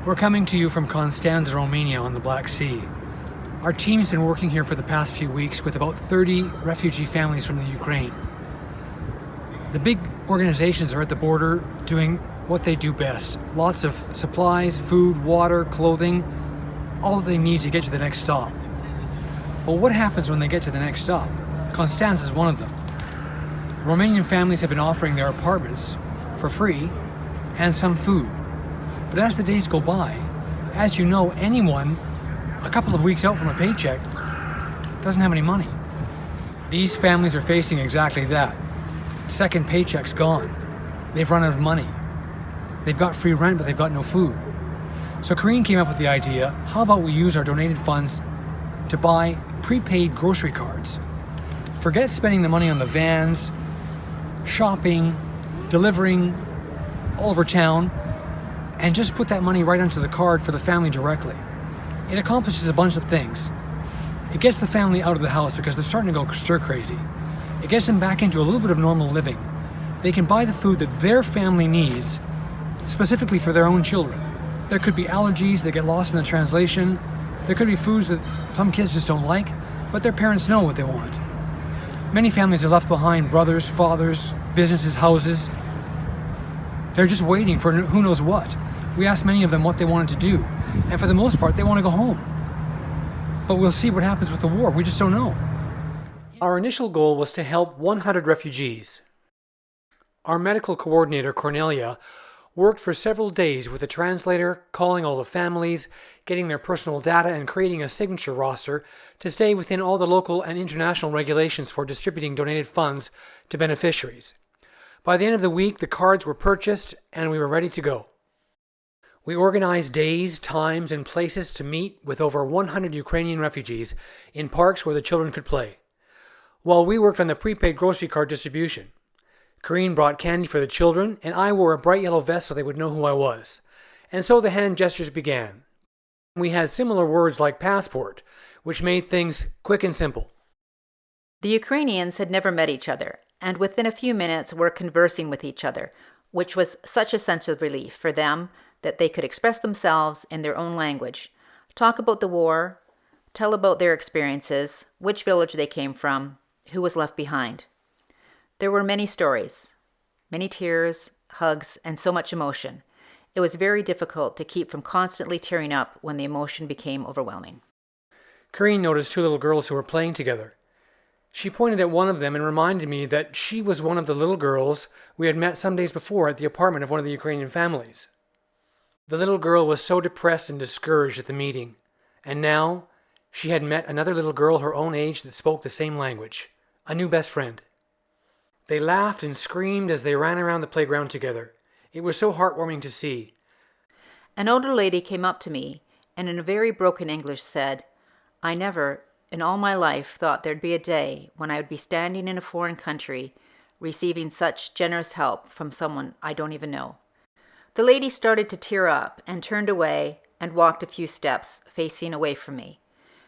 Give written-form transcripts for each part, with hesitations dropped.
We're coming to you from Constanța, Romania on the Black Sea. Our team's been working here for the past few weeks with about 30 refugee families from the Ukraine. The big organizations are at the border doing what they do best. Lots of supplies, food, water, clothing, all that they need to get to the next stop. But what happens when they get to the next stop? Constanța is one of them. Romanian families have been offering their apartments for free and some food. But as the days go by, as you know, anyone a couple of weeks out from a paycheck doesn't have any money. These families are facing exactly that. Second paycheck's gone. They've run out of money. They've got free rent, but they've got no food. So Corinne came up with the idea, how about we use our donated funds to buy prepaid grocery cards? Forget spending the money on the vans, shopping, delivering all over town, and just put that money right onto the card for the family directly. It accomplishes a bunch of things. It gets the family out of the house because they're starting to go stir crazy. It gets them back into a little bit of normal living. They can buy the food that their family needs, specifically for their own children. There could be allergies that get lost in the translation. There could be foods that some kids just don't like, but their parents know what they want. Many families have left behind brothers, fathers, businesses, houses. They're just waiting for who knows what. We asked many of them what they wanted to do, and for the most part, they want to go home. But we'll see what happens with the war. We just don't know. Our initial goal was to help 100 refugees. Our medical coordinator, Cornelia, worked for several days with a translator, calling all the families, getting their personal data, and creating a signature roster to stay within all the local and international regulations for distributing donated funds to beneficiaries. By the end of the week, the cards were purchased and we were ready to go. We organized days, times, and places to meet with over 100 Ukrainian refugees in parks where the children could play, while we worked on the prepaid grocery card distribution. Corinne brought candy for the children, and I wore a bright yellow vest so they would know who I was. And so the hand gestures began. We had similar words like passport, which made things quick and simple. The Ukrainians had never met each other, and within a few minutes were conversing with each other, which was such a sense of relief for them that they could express themselves in their own language, talk about the war, tell about their experiences, which village they came from, who was left behind. There were many stories, many tears, hugs, and so much emotion. It was very difficult to keep from constantly tearing up when the emotion became overwhelming. Corinne noticed two little girls who were playing together. She pointed at one of them and reminded me that she was one of the little girls we had met some days before at the apartment of one of the Ukrainian families. The little girl was so depressed and discouraged at the meeting, and now she had met another little girl her own age that spoke the same language, a new best friend. They laughed and screamed as they ran around the playground together. It was so heartwarming to see. An older lady came up to me and in a very broken English said, "I never, in all my life, thought there'd be a day when I would be standing in a foreign country receiving such generous help from someone I don't even know." The lady started to tear up and turned away and walked a few steps, facing away from me.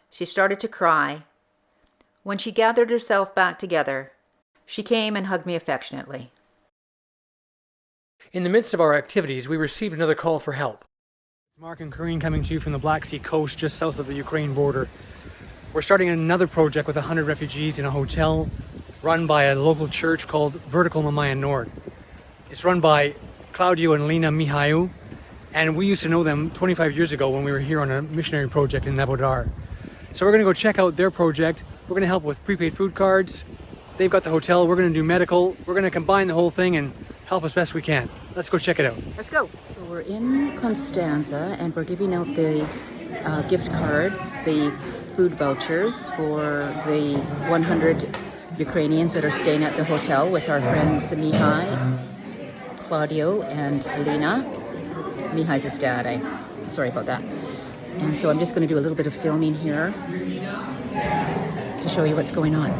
She started to cry. When she gathered herself back together, she came and hugged me affectionately. In the midst of our activities, we received another call for help. Mark and Corinne coming to you from the Black Sea coast just south of the Ukraine border. We're starting another project with 100 refugees in a hotel run by a local church called Vertical Mamaia Nord. It's run by Claudio and Lena Mihaiu, and we used to know them 25 years ago when we were here on a missionary project in Nevodar. So we're going to go check out their project. We're going to help with prepaid food cards. They've got the hotel. We're going to do medical. We're going to combine the whole thing and help as best we can. Let's go check it out. Let's go. So we're in Constanța and we're giving out the gift cards, the food vouchers for the 100 Ukrainians that are staying at the hotel with our friends Mihai, Claudio, and Alina. Mihai's his dad. Sorry about that. And so I'm just going to do a little bit of filming here to show you what's going on.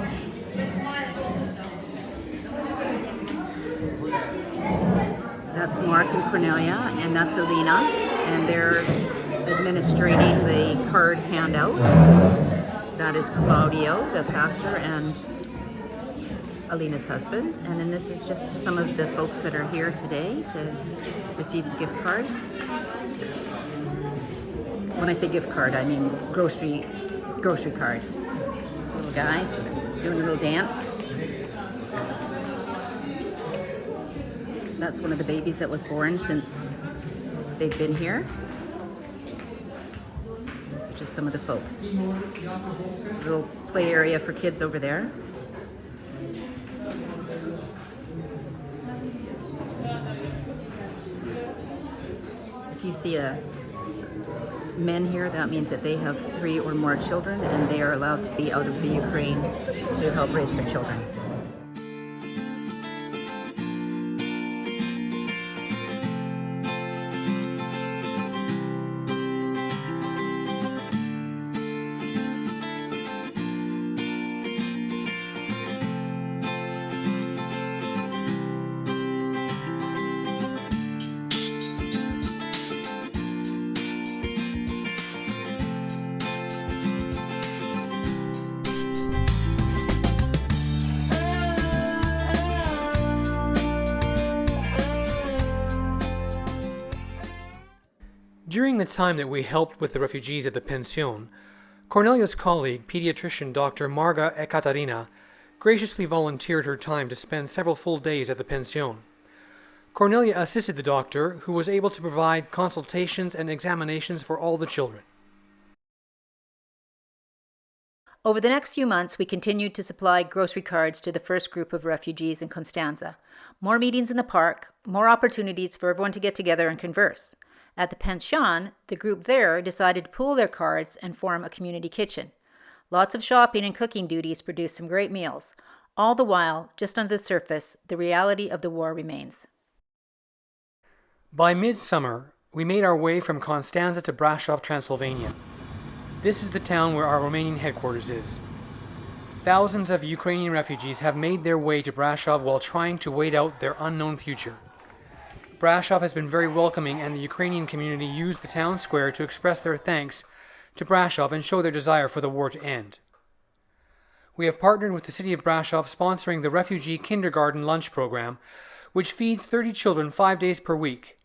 That's Mark and Cornelia, and that's Alina, and they're administrating the card handout. That is Claudio, the pastor, and Alina's husband. And then this is just some of the folks that are here today to receive the gift cards. When I say gift card, I mean grocery card. Little guy doing a little dance. That's one of the babies that was born since they've been here. These are just some of the folks. Little play area for kids over there. If you see men here, that means that they have 3 or more children, and they are allowed to be out of the Ukraine to help raise their children. During the time that we helped with the refugees at the pension, Cornelia's colleague, pediatrician Dr. Marga Ekaterina, graciously volunteered her time to spend several full days at the pension. Cornelia assisted the doctor, who was able to provide consultations and examinations for all the children. Over the next few months, we continued to supply grocery cards to the first group of refugees in Constanza. More meetings in the park, more opportunities for everyone to get together and converse. At the pension, the group there decided to pool their cards and form a community kitchen. Lots of shopping and cooking duties produced some great meals. All the while, just under the surface, the reality of the war remains. By midsummer, we made our way from Constanza to Brasov, Transylvania. This is the town where our Romanian headquarters is. Thousands of Ukrainian refugees have made their way to Brasov while trying to wait out their unknown future. Brasov has been very welcoming, and the Ukrainian community used the town square to express their thanks to Brasov and show their desire for the war to end. We have partnered with the city of Brasov, sponsoring the Refugee Kindergarten Lunch Program, which feeds 30 children 5 days per week.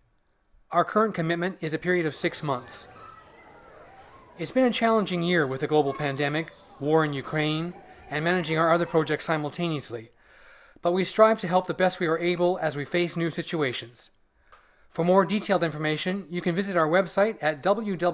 Our current commitment is a period of 6 months. It's been a challenging year with the global pandemic, war in Ukraine, and managing our other projects simultaneously, but we strive to help the best we are able as we face new situations. For more detailed information, you can visit our website at www.hftn.ro.